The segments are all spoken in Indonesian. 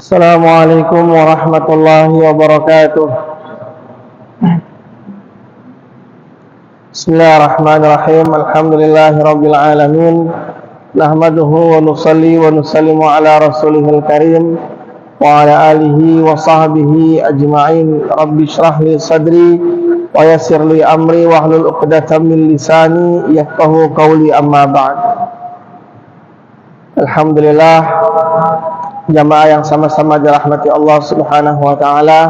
Assalamualaikum warahmatullahi wabarakatuh. Bismillahirrahmanirrahim. Alhamdulillahi rabbil alamin. Nahmaduhu wa nusalli wa nusallimu ala rasulihil karim wa ala alihi wa sahbihi ajma'in. Rabbi shrah li sadri wa yassir li amri wa hlul 'uqdatam min lisani yafqahu qawli, amma ba'd. Alhamdulillah, jamaah yang sama-sama dirahmati Allah Subhanahu wa taala.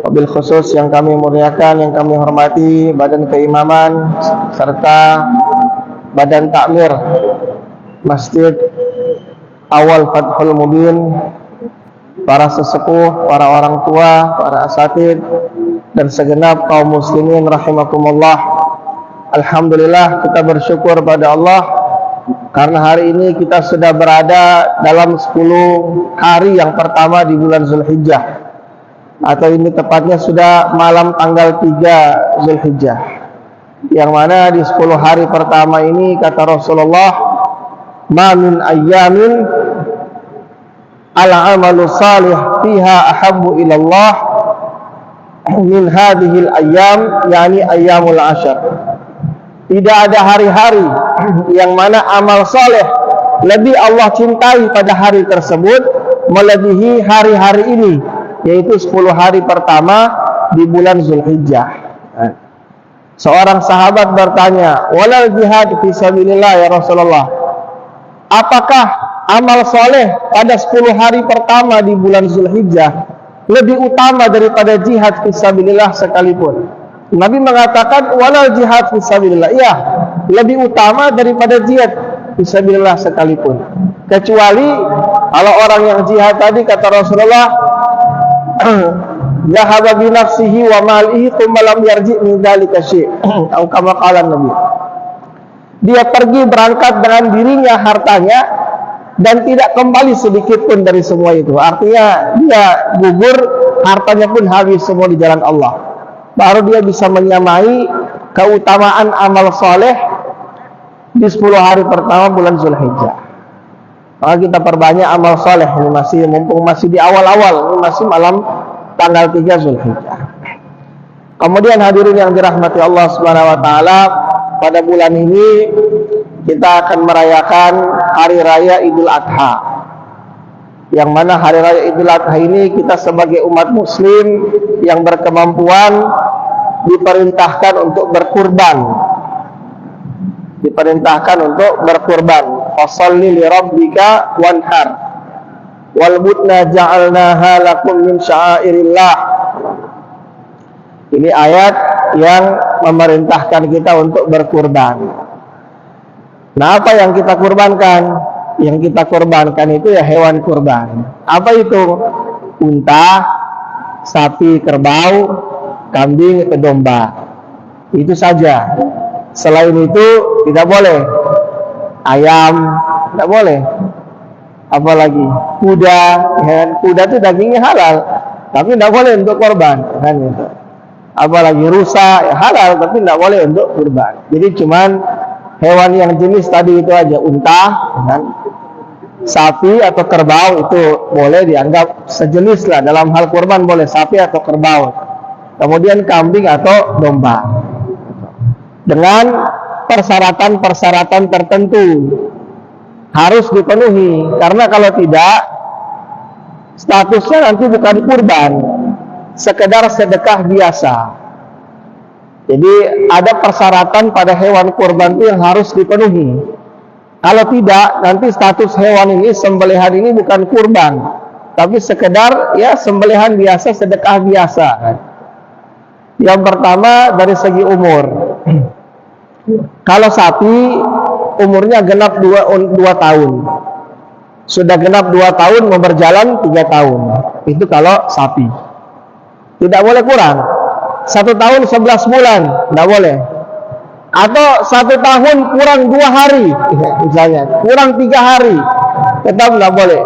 Wabil khusus yang kami muliakan, yang kami hormati Badan Keimaman serta Badan Takmir Masjid Awal Fathul Mubin, para sesepuh, para orang tua, para asatid, dan segenap kaum muslimin rahimakumullah. Alhamdulillah, kita bersyukur pada Allah karena hari ini kita sudah berada dalam 10 hari yang pertama di bulan Zulhijjah, atau ini tepatnya sudah malam tanggal 3 Zulhijjah, yang mana di 10 hari pertama ini kata Rasulullah, ma min ayyamin al-amalu salih fiha ahabbu ilallah min hadhil ayyam, yani ayyamul ashar. Tidak ada hari-hari yang mana amal soleh lebih Allah cintai pada hari tersebut melebihi hari-hari ini, yaitu 10 hari pertama di bulan Zulhijjah. Seorang sahabat bertanya, walal jihad fi sabilillah ya Rasulullah, apakah amal soleh pada 10 hari pertama di bulan Zulhijjah lebih utama daripada jihad fi sabilillah sekalipun? Nabi mengatakan walal jihad fi sabilillah, iya, lebih utama daripada jihad fi sabilillah sekalipun, kecuali kalau orang yang jihad tadi kata Rasulullah zahaba bi nafsihi wa malihi thumma lam yarji min dzalika syai', atau kama qala Nabi, dia pergi berangkat dengan dirinya, hartanya, dan tidak kembali sedikit pun dari semua itu. Artinya dia gugur, hartanya pun habis semua di jalan Allah, baru dia bisa menyamai keutamaan amal soleh di 10 hari pertama bulan Zulhijjah. Maka kita perbanyak amal soleh ini, mumpung masih di awal-awal, ini masih malam tanggal 3 Zulhijjah. Kemudian hadirin yang dirahmati Allah Subhanahu wa taala, pada bulan ini kita akan merayakan hari raya Idul Adha, yang mana hari raya Idul Adha ini kita sebagai umat muslim yang berkemampuan diperintahkan untuk berkurban. Fasholli li rabbika wanhar wal budna ja'alnaha lakum min sya'airillah. Ini ayat yang memerintahkan kita untuk berkurban. Nah, apa yang kita kurbankan? Yang kita kurbankan itu ya hewan kurban. Apa itu? Unta, sapi, kerbau, kambing, atau domba. Itu saja. Selain itu tidak boleh. Ayam tidak boleh. Apalagi kuda, ya, kuda itu dagingnya halal, tapi tidak boleh untuk korban, kan itu. Apalagi rusa, ya, halal, tapi tidak boleh untuk kurban. Jadi cuman hewan yang jenis tadi itu aja, unta, kan, sapi atau kerbau itu boleh dianggap sejenis lah, dalam hal kurban boleh sapi atau kerbau. Kemudian kambing atau domba, dengan persyaratan-persyaratan tertentu harus dipenuhi, karena kalau tidak statusnya nanti bukan kurban, sekedar sedekah biasa. Jadi ada persyaratan pada hewan kurban itu yang harus dipenuhi. Kalau tidak, nanti status hewan ini, sembelihan ini bukan kurban, tapi sekedar ya sembelihan biasa, sedekah biasa, kan? Yang pertama dari segi umur. Kalau sapi umurnya genap 2 tahun, sudah genap 2 tahun, mau berjalan 3 tahun, itu kalau sapi. Tidak boleh kurang. 1 tahun 11 bulan tidak boleh. Atau 1 tahun kurang 2 hari, misalnya kurang 3 hari, tetap tidak boleh.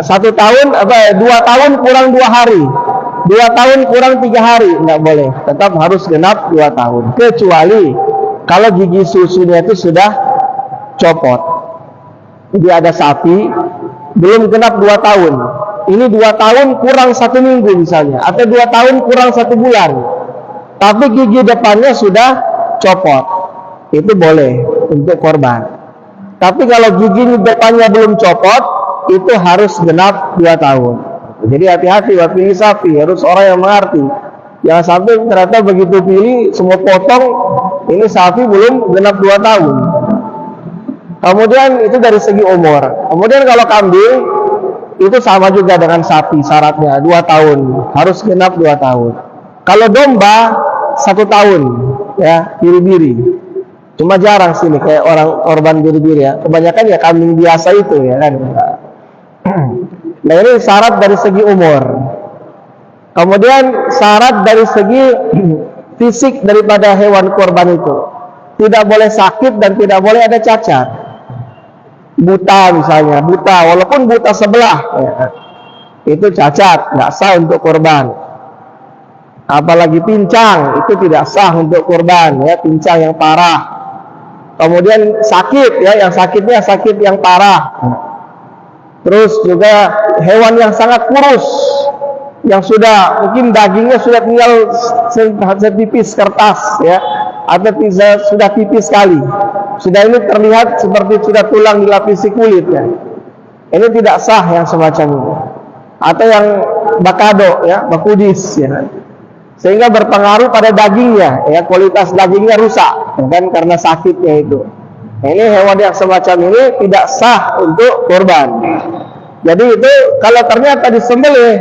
1 tahun 2 tahun kurang 2 hari, 2 tahun kurang 3 hari, tidak boleh. Tetap harus genap 2 tahun, kecuali kalau gigi susunya itu sudah copot. Jadi ada sapi belum genap 2 tahun. Ini 2 tahun kurang 1 minggu misalnya, atau 2 tahun kurang 1 bulan. Tapi gigi depannya sudah copot, itu boleh untuk korban. Tapi kalau gigi depannya belum copot, itu harus genap 2 tahun. Jadi hati-hati, pilih sapi, harus orang yang mengerti. Jangan sampai ternyata begitu pilih semua potong, ini sapi belum genap 2 tahun. Kemudian itu dari segi umur. Kemudian kalau kambing itu sama juga dengan sapi, syaratnya 2 tahun, harus genap 2 tahun. Kalau domba 1 tahun, ya, biri-biri. Cuma jarang sini kayak orang korban biri-biri ya. Kebanyakan ya kambing biasa itu ya kan. Nah ini syarat dari segi umur. Kemudian syarat dari segi fisik daripada hewan kurban itu. Tidak boleh sakit dan tidak boleh ada cacat. Buta misalnya, buta walaupun buta sebelah ya, itu cacat, nggak sah untuk kurban. Apalagi pincang, itu tidak sah untuk kurban ya, pincang yang parah. Kemudian sakit ya, yang sakitnya sakit yang parah. Terus juga hewan yang sangat kurus, yang sudah mungkin dagingnya sudah tinggal setipis kertas ya, atau sudah tipis sekali. Sudah ini terlihat seperti sudah tulang dilapisi kulit ya. Ini tidak sah yang semacam ini. Atau yang bakado ya, bakudis ya. Sehingga berpengaruh pada dagingnya ya, kualitas dagingnya rusak ya kan, karena sakitnya itu. Nah, ini hewan yang semacam ini tidak sah untuk kurban. Jadi itu kalau ternyata disembelih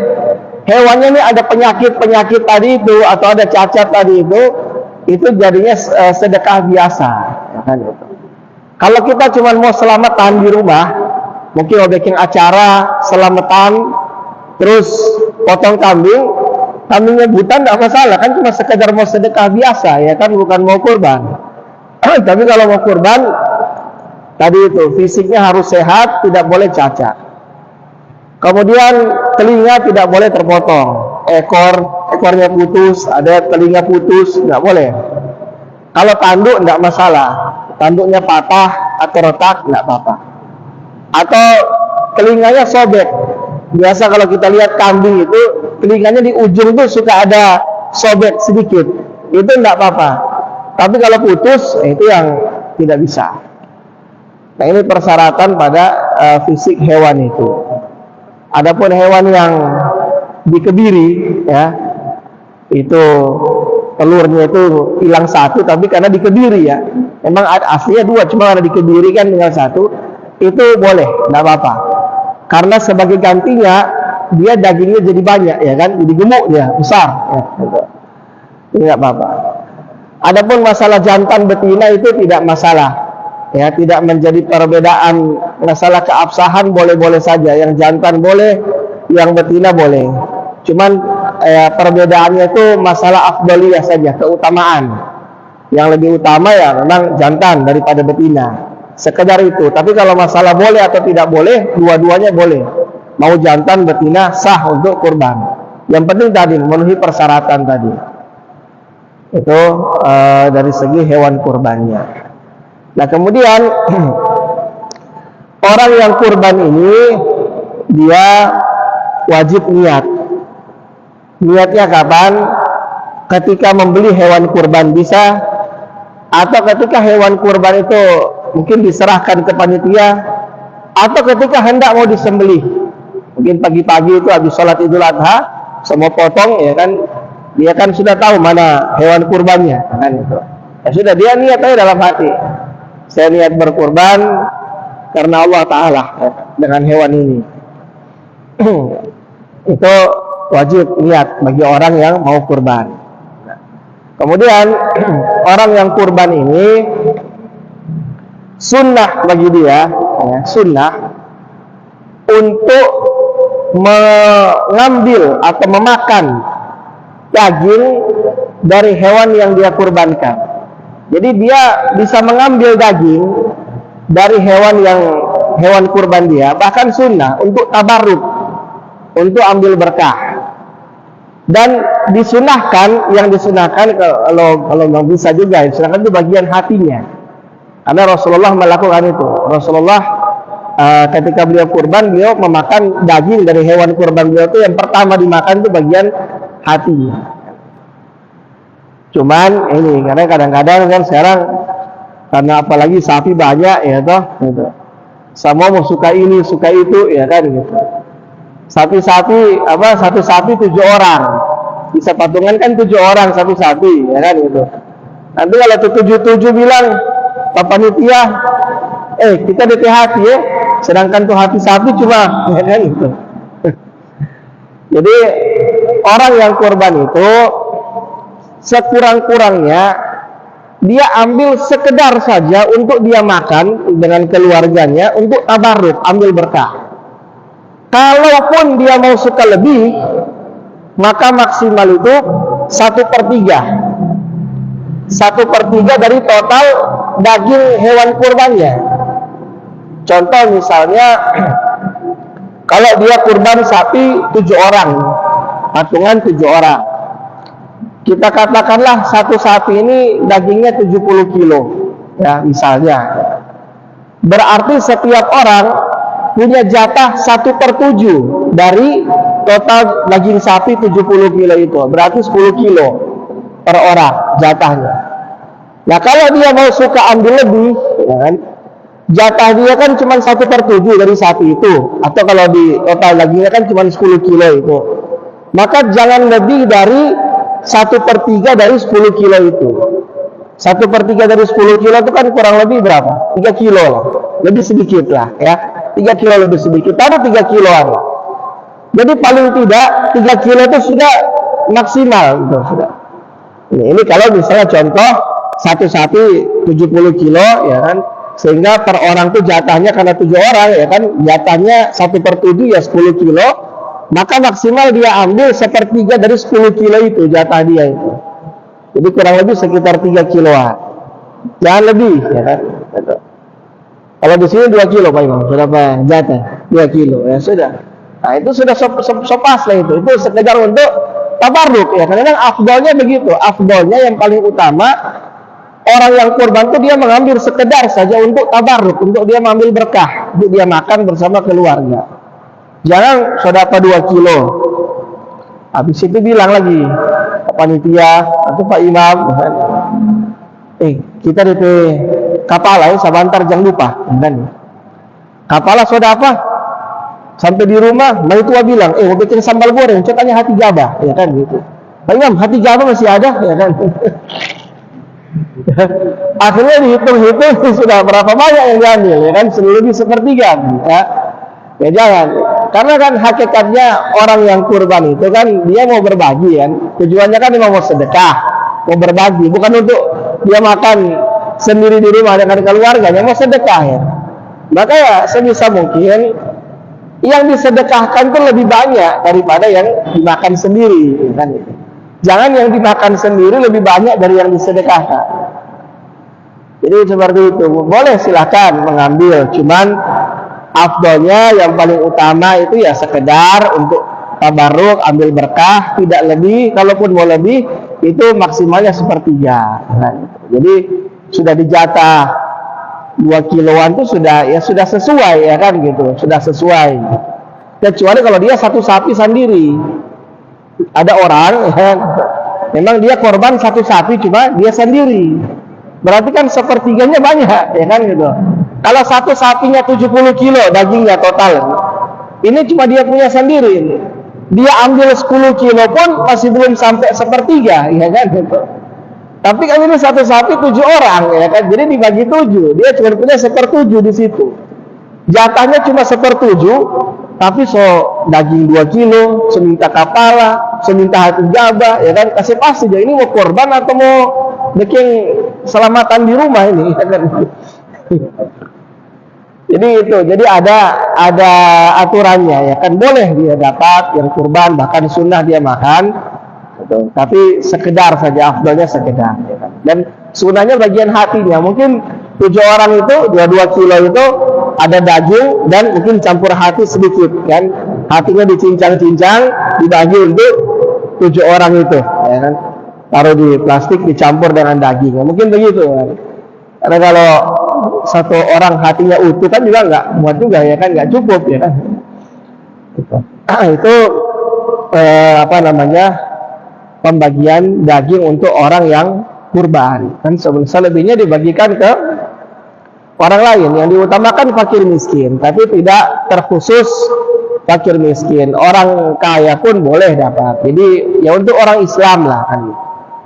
hewannya ini ada penyakit tadi itu atau ada cacat tadi itu jadinya sedekah biasa ya kan itu. Kalau kita cuma mau selamatan di rumah, mungkin mau bikin acara selamatan terus potong kambingnya buta enggak masalah kan, cuma sekedar mau sedekah biasa ya kan, bukan mau kurban. Tapi kalau mau kurban tadi itu fisiknya harus sehat, tidak boleh cacat. Kemudian telinga tidak boleh terpotong, ekornya putus, ada telinga putus, nggak boleh. Kalau tanduk nggak masalah, tanduknya patah atau retak nggak apa-apa. Atau telinganya sobek. Biasa kalau kita lihat kambing itu telinganya di ujung tuh suka ada sobek sedikit, itu nggak apa-apa. Tapi kalau putus itu yang tidak bisa. Nah ini persyaratan pada fisik hewan itu. Adapun hewan yang dikebiri ya, itu telurnya itu hilang 1, tapi karena dikebiri ya, memang aslinya 2, cuma karena dikebiri kan tinggal 1, itu boleh, tidak apa-apa. Karena sebagai gantinya dia dagingnya jadi banyak ya kan, jadi gemuk dia, besar ya, gitu. Ini tidak apa-apa. Adapun masalah jantan betina itu tidak masalah. Ya, tidak menjadi perbedaan. Masalah keabsahan boleh-boleh saja, yang jantan boleh, yang betina boleh. Cuman perbedaannya itu masalah afdaliyah saja, keutamaan. Yang lebih utama ya memang jantan daripada betina. Sekedar itu. Tapi kalau masalah boleh atau tidak boleh, dua-duanya boleh. Mau jantan betina sah untuk kurban. Yang penting tadi memenuhi persyaratan tadi. Itu dari segi hewan kurbannya. Nah kemudian orang yang kurban ini dia wajib niat. Niatnya kapan? Ketika membeli hewan kurban bisa, atau ketika hewan kurban itu mungkin diserahkan ke panitia, atau ketika hendak mau disembelih. Mungkin pagi-pagi itu habis sholat Idul Adha, semua potong ya kan, dia kan sudah tahu mana hewan kurbannya kan itu. Ya sudah, dia niat aja dalam hati. Saya niat berkurban karena Allah Ta'ala ya, dengan hewan ini. Itu wajib niat bagi orang yang mau kurban. Kemudian orang yang kurban ini sunnah bagi dia ya, sunnah untuk mengambil atau memakan daging dari hewan yang dia kurbankan. Jadi dia bisa mengambil daging dari hewan kurban dia, bahkan sunnah untuk tabarruk, untuk ambil berkah. Dan disunahkan, yang disunahkan kalau nggak bisa juga, disunahkan itu bagian hatinya. Karena Rasulullah melakukan itu. Rasulullah ketika beliau kurban, beliau memakan daging dari hewan kurban beliau itu yang pertama dimakan itu bagian hati. Cuman ini karena kadang-kadang kan sekarang karena apalagi sapi banyak ya toh gitu. Semua mau suka ini suka itu ya kan gitu. Satu sapi 7 orang bisa patungan kan 7 orang satu sapi ya kan gitu. Nanti kalau 7 bilang panitia kita DP hati ya, sedangkan tuh hati sapi cuma ya kan gitu. Jadi orang yang kurban itu sekurang-kurangnya dia ambil sekedar saja untuk dia makan dengan keluarganya untuk tabarruk, ambil berkah. Kalaupun dia mau suka lebih, maka maksimal itu 1/3. 1/3 dari total daging hewan kurbannya. Contoh misalnya kalau dia kurban sapi 7 orang, patungan 7 orang. Kita katakanlah satu sapi ini dagingnya 70 kilo ya misalnya. Berarti setiap orang punya jatah 1/7 dari total daging sapi 70 kilo itu. Berarti 10 kilo per orang jatahnya. Nah kalau dia mau suka ambil lebih ya kan, jatah dia kan cuma 1/7 dari sapi itu. Atau kalau di total dagingnya kan cuma 10 kilo itu. Maka jangan lebih dari 1/3 dari 10 kilo itu. 1/3 dari 10 kilo itu kan kurang lebih berapa? 3 kilo lah. Lebih sedikit lah ya. 3 kilo lebih sedikit. Taruh 3 kiloan lah. Jadi paling tidak 3 kilo itu sudah maksimal gitu, sudah. Ini kalau misalnya contoh satu sapi 70 kilo ya kan. Sehingga per orang itu jatahnya karena 7 orang ya kan, jatahnya 1/7 ya 10 kilo. Maka maksimal dia ambil 1/3 dari 10 kilo itu jatah dia itu. Jadi kurang lebih sekitar 3 kiloan. Jangan lebih ya kan. Kalau di sini 2 kilo Pak Imam, sudah Pak jatah 2 kilo ya sudah. Nah itu sudah sopas lah itu. Itu sekedar untuk tabarruk ya. Kadang-kadang afdolnya begitu. Afdolnya yang paling utama orang yang kurban itu dia mengambil sekedar saja untuk tabarruk, untuk dia mengambil berkah, untuk dia makan bersama keluarga. Jangan sedekah 2 kilo. Habis itu bilang lagi Pak panitia atau Pak Imam, kita DP kapala ya sabantar jangan lupa. Dan kapala sudah apa? Sampai di rumah, mai tua bilang, mau bikin sambal goreng, cetanya hati gabah, ya kan gitu. Pak Imam, hati gabah masih ada, ya kan? Akhirnya dihitung-hitung sudah berapa banyak yang diambil, ya kan? Lebih 1/3, ya. Ya jangan, karena kan hakikatnya orang yang kurban itu kan dia mau berbagi kan, tujuannya kan dia mau sedekah, mau berbagi, bukan untuk dia makan sendiri di rumah dengan keluarganya, mau sedekah ya. Maka ya sebisa mungkin yang disedekahkan itu lebih banyak daripada yang dimakan sendiri kan. Jangan yang dimakan sendiri lebih banyak dari yang disedekahkan. Jadi seperti itu, boleh silakan mengambil, cuman afdolnya yang paling utama itu ya sekedar untuk tabarruk, ambil berkah, tidak lebih. Kalaupun mau lebih itu maksimalnya 1/3. Nah, jadi sudah dijatah 2 kiloan itu sudah sesuai ya kan gitu, sudah sesuai. Kecuali kalau dia satu sapi sendiri. Ada orang ya, memang dia korban satu sapi cuma dia sendiri. Berarti kan 1/3-nya banyak ya kan gitu. Kalau satu sapinya 70 kilo dagingnya total, ini cuma dia punya sendiri. Dia ambil 10 kilo pun masih belum sampai 1/3, ya kan gitu. Tapi kan ini satu sapi 7 orang, ya kan. Jadi dibagi 7, dia cuma punya 1/7 di situ. Jatahnya cuma 1/7, tapi daging 2 kilo, seminta kapala, seminta hati gabah, ya kan. Kasih pasti dia ini mau korban atau mau bikin selamatan di rumah ini, ya kan. Jadi itu, jadi ada aturannya ya kan, boleh dia dapat yang kurban, bahkan sunnah dia makan gitu. Tapi sekedar saja, afdalnya sekedar ya kan. Dan sunnahnya bagian hatinya, mungkin 7 orang itu 2 kilo itu ada daging dan mungkin campur hati sedikit kan, hatinya dicincang-cincang dibagi untuk 7 orang itu ya kan, taruh di plastik dicampur dengan daging, mungkin begitu kan. Karena kalau satu orang hatinya utuh kan juga nggak muat juga ya kan, nggak cukup ya kan. Itu apa namanya, pembagian daging untuk orang yang kurban kan, selebihnya dibagikan ke orang lain. Yang diutamakan fakir miskin, tapi tidak terkhusus fakir miskin, orang kaya pun boleh dapat. Jadi ya untuk orang Islam lah kan.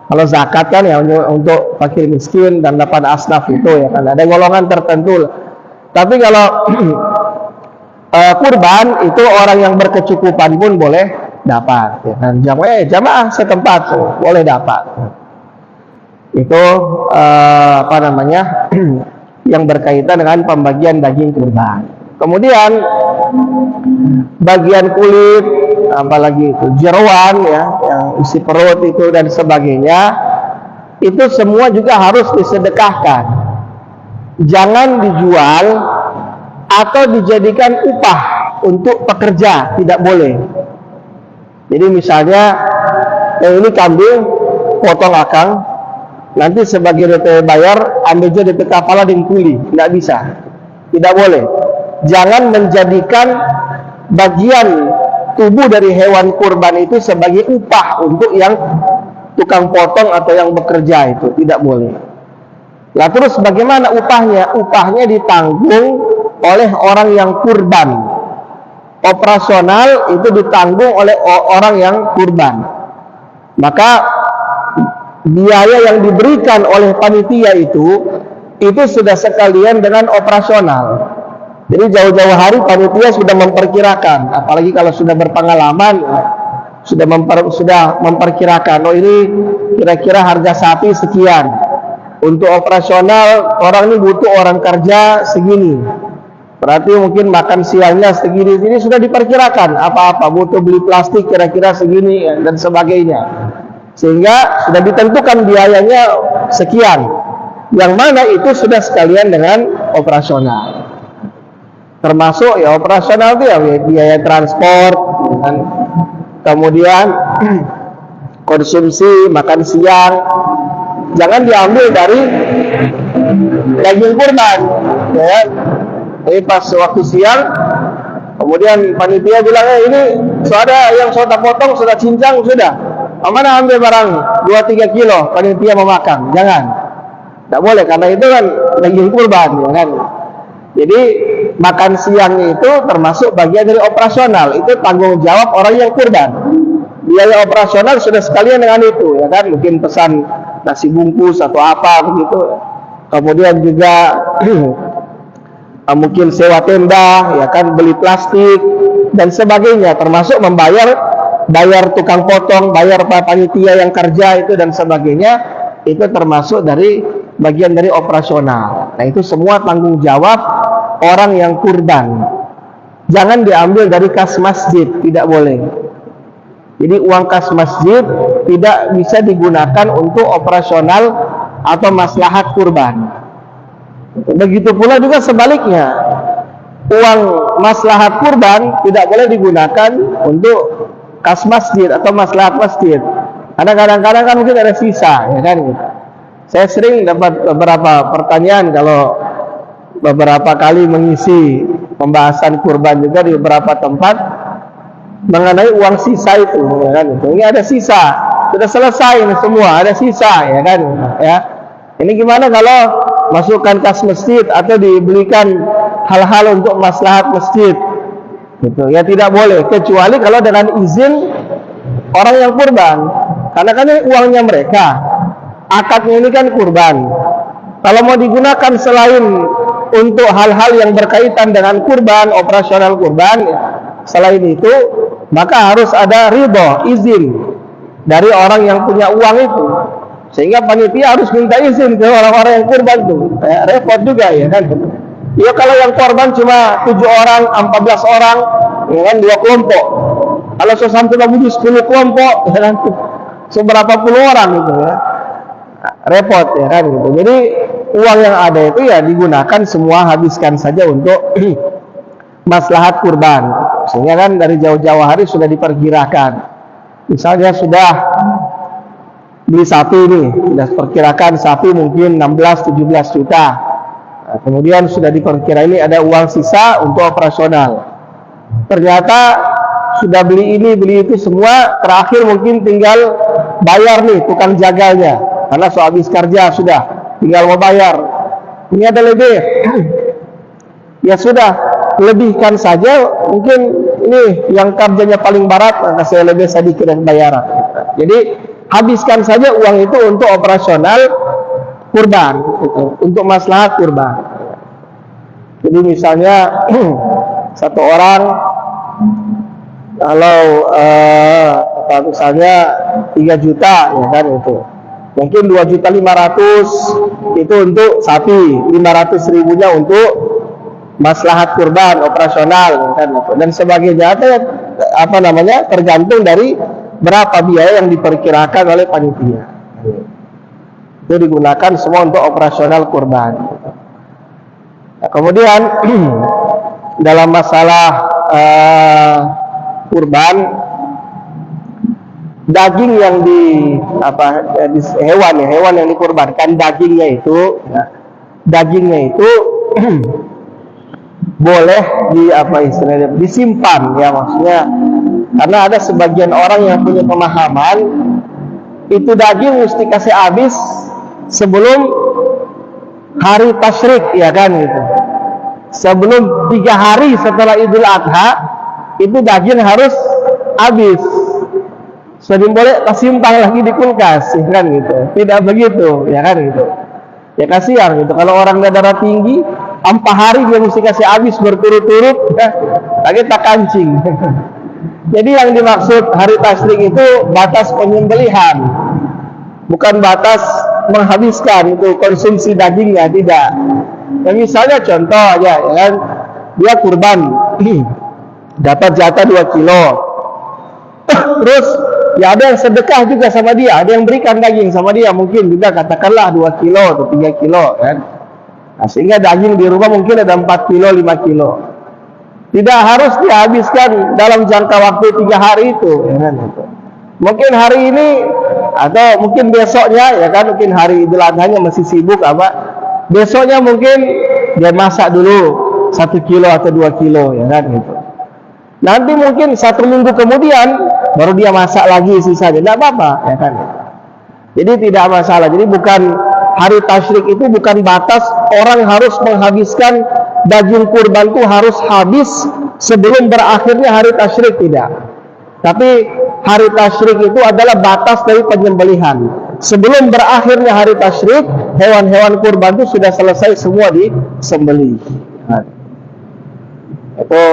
Kalau zakat kan ya untuk fakir miskin dan 8 asnaf itu ya kan, ada golongan tertentu. Tapi kalau kurban itu orang yang berkecukupan pun boleh dapat ya kan. Jamaah setempat tuh boleh dapat. Itu apa namanya yang berkaitan dengan pembagian daging kurban. Kemudian bagian kulit, apalagi itu jeroan ya, yang isi perut itu dan sebagainya, itu semua juga harus disedekahkan. Jangan dijual atau dijadikan upah untuk pekerja, tidak boleh. Jadi misalnya ini kambing potong akang, nanti sebagai DP bayar ambil aja DP kepala dan kuli, tidak bisa, tidak boleh. Jangan menjadikan bagian tubuh dari hewan kurban itu sebagai upah untuk yang tukang potong atau yang bekerja, itu tidak boleh. Lah terus bagaimana upahnya? Upahnya ditanggung oleh orang yang kurban. Operasional itu ditanggung oleh orang yang kurban. Maka biaya yang diberikan oleh panitia itu sudah sekalian dengan operasional. Jadi jauh-jauh hari panitia sudah memperkirakan, apalagi kalau sudah berpengalaman, sudah memperkirakan, oh ini kira-kira harga sapi sekian, untuk operasional orang ini butuh orang kerja segini, berarti mungkin makan siangnya segini, ini sudah diperkirakan, apa-apa butuh beli plastik kira-kira segini dan sebagainya, sehingga sudah ditentukan biayanya sekian, yang mana itu sudah sekalian dengan operasional. Termasuk ya operasional itu ya biaya transport, kan? Kemudian konsumsi makan siang, jangan diambil dari daging kurban, ya. Jadi pas waktu siang, kemudian panitia bilang ini sudah yang sudah potong sudah cincang sudah, mana ambil barang 2-3 kilo, panitia memakan, jangan, tidak boleh karena itu kan daging kurban, ya kan. Jadi makan siang itu termasuk bagian dari operasional, itu tanggung jawab orang yang kurban. Biaya operasional sudah sekalian dengan itu, ya kan, mungkin pesan nasi bungkus atau apa begitu. Kemudian juga mungkin sewa tenda, ya kan, beli plastik dan sebagainya, termasuk bayar tukang potong, bayar panitia yang kerja itu dan sebagainya, itu termasuk dari bagian dari operasional. Nah itu semua tanggung jawab orang yang kurban. Jangan diambil dari kas masjid, tidak boleh. Jadi uang kas masjid tidak bisa digunakan untuk operasional atau maslahat kurban. Begitu pula juga sebaliknya, uang maslahat kurban tidak boleh digunakan untuk kas masjid atau maslahat masjid. Karena kadang-kadang kan mungkin ada sisa, ya kan? Saya sering dapat beberapa pertanyaan kalau beberapa kali mengisi pembahasan kurban juga di beberapa tempat mengenai uang sisa itu, ya kan? Ini ada sisa, sudah selesai ini semua, ada sisa, ya kan? Ya, ini gimana kalau masukkan kas masjid atau dibelikan hal-hal untuk maslahat masjid? Gitu, ya tidak boleh kecuali kalau dengan izin orang yang kurban, karena kan ini uangnya mereka. Akadnya ini kan kurban. Kalau mau digunakan selain untuk hal-hal yang berkaitan dengan kurban, operasional kurban, selain itu, maka harus ada ridho, izin dari orang yang punya uang itu. Sehingga panitia harus minta izin ke orang-orang yang kurban itu. Repot juga, ya kan? Ya kalau yang korban cuma 7 orang, 14 orang, ya kan, 2 kelompok. Kalau sampai 10 kelompok, ya kan, seberapa puluh orang itu, ya. Repot, ya kan, gitu. Jadi uang yang ada itu ya digunakan semua, habiskan saja untuk maslahat kurban. Sehingga kan dari jauh-jauh hari sudah diperkirakan. Misalnya sudah beli sapi nih, sudah perkirakan sapi mungkin 16-17 juta. Nah, kemudian sudah diperkira ini ada uang sisa untuk operasional. Ternyata sudah beli ini, beli itu semua, terakhir mungkin tinggal bayar nih tukang jagalnya. Karena so habis kerja sudah, tinggal mau bayar. Ini ada lebih. Ya sudah, lebihkan saja. Mungkin ini yang kerjanya paling berat, maka saya lebih sedikit bayaran. Jadi habiskan saja uang itu untuk operasional kurban, gitu, untuk maslahat kurban. Jadi misalnya satu orang kalau misalnya 3 juta, ya kan itu, mungkin 2.500.000 itu untuk sapi, 500.000-nya untuk maslahat kurban operasional, kan, dan sebagainya. Apa namanya, tergantung dari berapa biaya yang diperkirakan oleh panitia. Itu digunakan semua untuk operasional kurban. Nah, kemudian dalam masalah kurban, daging yang hewan yang dikurbankan, dagingnya itu boleh disimpan, ya, maksudnya karena ada sebagian orang yang punya pemahaman itu daging mesti kasih habis sebelum hari tasyrik, ya kan, gitu. Sebelum 3 hari setelah Idul Adha itu daging harus habis. Jadi boleh simpan lagi di kulkas, ya kan, gitu. Tidak begitu, ya kan, gitu. Ya kasihan gitu. Kalau orang darah tinggi, 4 hari dia mesti kasih habis berturut-turut, ya, lagi tak kancing. Jadi yang dimaksud hari tasyrik itu batas penyembelihan, bukan batas menghabiskan itu konsumsi dagingnya, tidak. Ya, misalnya contoh aja, ya kan, dia kurban dapat jatah 2 kilo, terus ya ada yang sedekah juga sama dia, ada yang berikan daging sama dia, mungkin juga katakanlah 2 kilo atau 3 kilo, kan. Nah, sehingga daging di rumah mungkin ada 4 kilo, 5 kilo. Tidak harus dihabiskan dalam jangka waktu 3 hari itu, ya kan, itu. Mungkin hari ini atau mungkin besoknya, ya kan, mungkin hari Idul Adhanya masih sibuk apa, besoknya mungkin dia masak dulu 1 kilo atau 2 kilo, ya kan, gitu. Nanti mungkin 1 minggu kemudian baru dia masak lagi sisanya, tidak apa-apa, ya kan. Jadi tidak masalah. Jadi bukan hari tasyrik itu bukan batas orang harus menghabiskan daging kurban itu harus habis sebelum berakhirnya hari tasyrik, tidak. Tapi hari tasyrik itu adalah batas dari penyembelihan. Sebelum berakhirnya hari tasyrik, hewan-hewan kurban itu sudah selesai semua disembelih. Nah, itu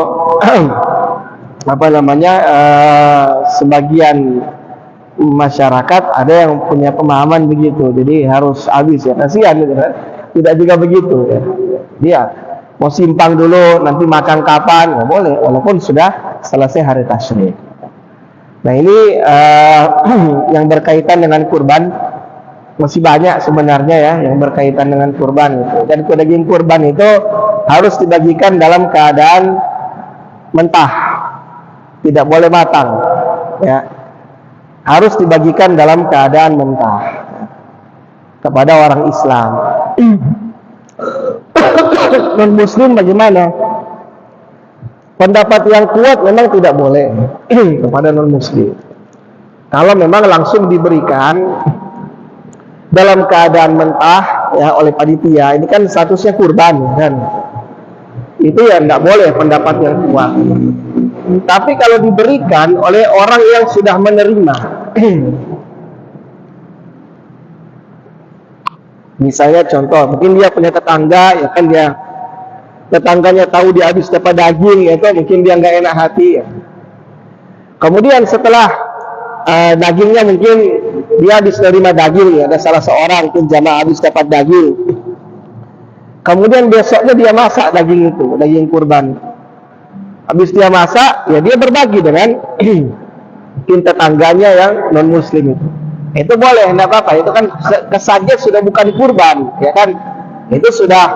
apa namanya, sebagian masyarakat ada yang punya pemahaman begitu, jadi harus habis, ya kasihan gitu kan. Tidak juga begitu, ya. Dia mau simpang dulu, nanti makan kapan, nggak boleh, walaupun sudah selesai hari tasyrik. Nah ini yang berkaitan dengan kurban masih banyak sebenarnya, ya, yang berkaitan dengan kurban itu. Dan daging kurban itu harus dibagikan dalam keadaan mentah, tidak boleh matang, ya. Harus dibagikan dalam keadaan mentah kepada orang Islam. Non Muslim bagaimana? Pendapat yang kuat memang tidak boleh kepada non Muslim. Kalau memang langsung diberikan dalam keadaan mentah, ya, oleh panitia, ini kan statusnya kurban, kan? Itu ya tidak boleh, pendapat yang kuat. Tapi kalau diberikan oleh orang yang sudah menerima, misalnya contoh, mungkin dia punya tetangga, ya kan, dia tetangganya tahu dia habis dapat daging, ya kan, mungkin dia nggak enak hati, ya. Kemudian setelah dagingnya mungkin dia habis menerima daging, ya, ada salah seorang mungkin jamaah habis dapat daging, kemudian besoknya dia masak daging itu, daging kurban. Habis dia masak, ya dia berbagi dengan mungkin tetangganya yang non Muslim itu. Itu boleh, tidak apa-apa. Itu kan kesannya sudah bukan kurban, ya kan? Itu sudah,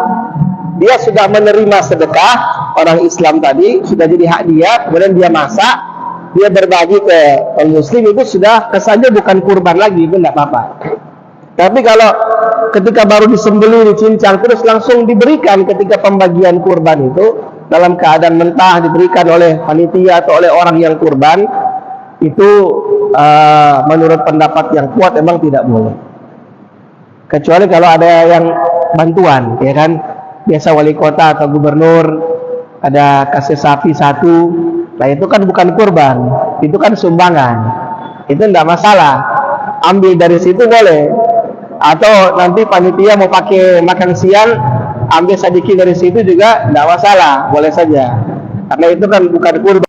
dia sudah menerima sedekah orang Islam tadi, sudah jadi hak dia. Kemudian dia masak, dia berbagi ke non Muslim, itu sudah kesannya bukan kurban lagi, itu tidak apa-apa. Tapi kalau ketika baru disembelih, dicincang, terus langsung diberikan ketika pembagian kurban itu, dalam keadaan mentah diberikan oleh panitia atau oleh orang yang kurban, itu menurut pendapat yang kuat memang tidak boleh. Kecuali kalau ada yang bantuan, ya kan, biasa wali kota atau gubernur ada kasih sapi satu, nah itu kan bukan kurban, itu kan sumbangan, itu tidak masalah, ambil dari situ boleh. Atau nanti panitia mau pakai makan siang, ambil sedikit dari situ juga tidak masalah, boleh saja, karena itu kan bukan kurban.